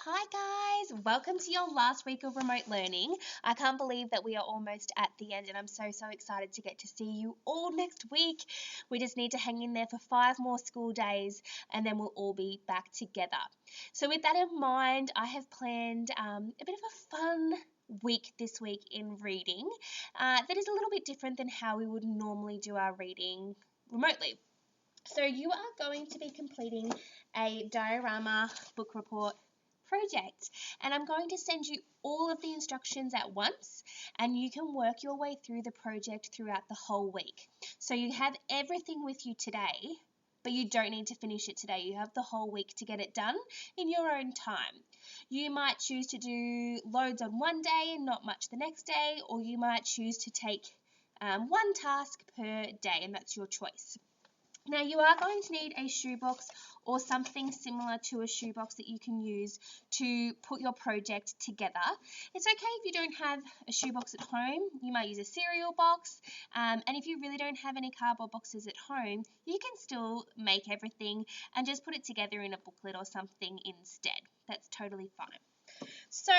Hi guys, welcome to your last week of remote learning. I can't believe that we are almost at the end and I'm so excited to get to see you all next week. We just need to hang in there for 5 more school days and then we'll all be back together. So with that in mind, I have planned a bit of a fun week this week in reading that is a little bit different than how we would normally do our reading remotely. So you are going to be completing a diorama book report project, and I'm going to send you all of the instructions at once and you can work your way through the project throughout the whole week. So you have everything with you today, but you don't need to finish it today. You have the whole week to get it done in your own time. You might choose to do loads on one day and not much the next day, or you might choose to take one task per day, and that's your choice. Now you are going to need a shoebox or something similar to a shoebox that you can use to put your project together. It's okay if you don't have a shoebox at home. You might use a cereal box, and if you really don't have any cardboard boxes at home, you can still make everything and just put it together in a booklet or something instead. That's totally fine. So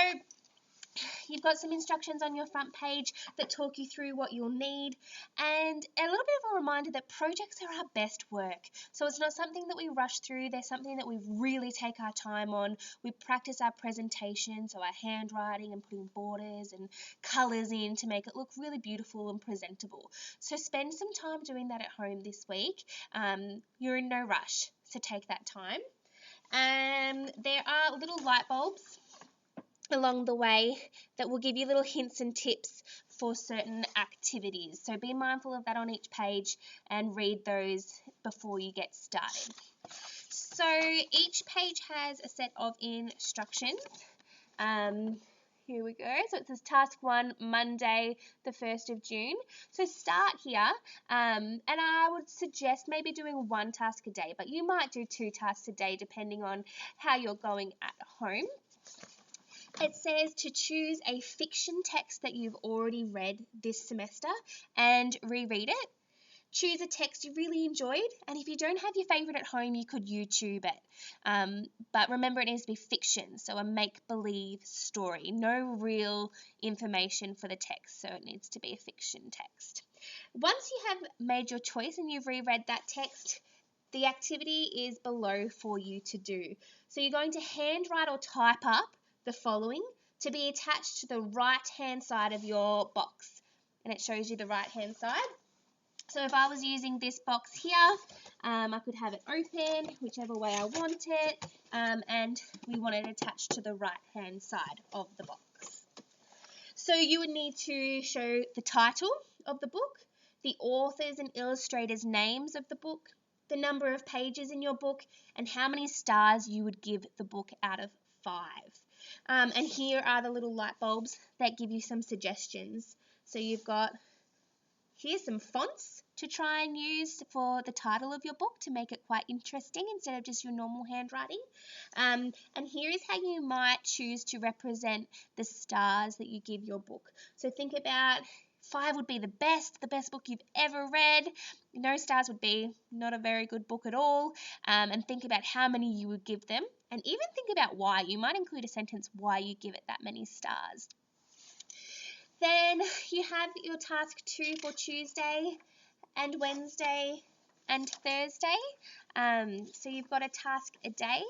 you've got some instructions on your front page that talk you through what you'll need, and a little bit of a reminder that projects are our best work. So it's not something that we rush through. They're something that we really take our time on. We practice our presentation, so our handwriting and putting borders and colours in to make it look really beautiful and presentable. So spend some time doing that at home this week. You're in no rush, so take that time. There are little light bulbs along the way that will give you little hints and tips for certain activities. So be mindful of that on each page and read those before you get started. So each page has a set of instructions. Here we go. So it says task 1, Monday, the 1st of June. So start here, and I would suggest maybe doing 1 task a day, but you might do 2 tasks a day depending on how you're going at home. It says to choose a fiction text that you've already read this semester and reread it. Choose a text you really enjoyed, and if you don't have your favourite at home, you could YouTube it. But remember, it needs to be fiction, so a make-believe story. No real information for the text, so it needs to be a fiction text. Once you have made your choice and you've reread that text, the activity is below for you to do. So you're going to handwrite or type up the following to be attached to the right-hand side of your box. And it shows you the right-hand side. So if I was using this box here, I could have it open, whichever way I want it, and we want it attached to the right-hand side of the box. So you would need to show the title of the book, the authors and illustrators' names of the book, the number of pages in your book, and how many stars you would give the book out of 5. And here are the little light bulbs that give you some suggestions. So you've got, here's some fonts to try and use for the title of your book to make it quite interesting instead of just your normal handwriting. And here is how you might choose to represent the stars that you give your book. So think about 5 would be the best book you've ever read. No stars would be not a very good book at all. And think about how many you would give them. And even think about why. You might include a sentence why you give it that many stars. Then you have your task 2 for Tuesday and Wednesday and Thursday. So you've got a task a day.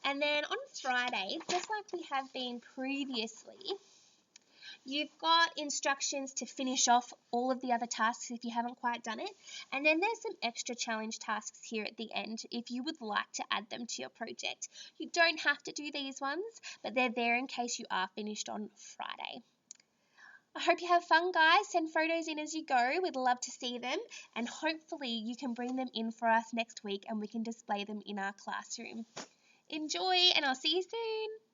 And then on Friday, just like we have been previously, you've got instructions to finish off all of the other tasks if you haven't quite done it. And then there's some extra challenge tasks here at the end if you would like to add them to your project. You don't have to do these ones, but they're there in case you are finished on Friday. I hope you have fun, guys. Send photos in as you go. We'd love to see them. And hopefully you can bring them in for us next week and we can display them in our classroom. Enjoy, and I'll see you soon.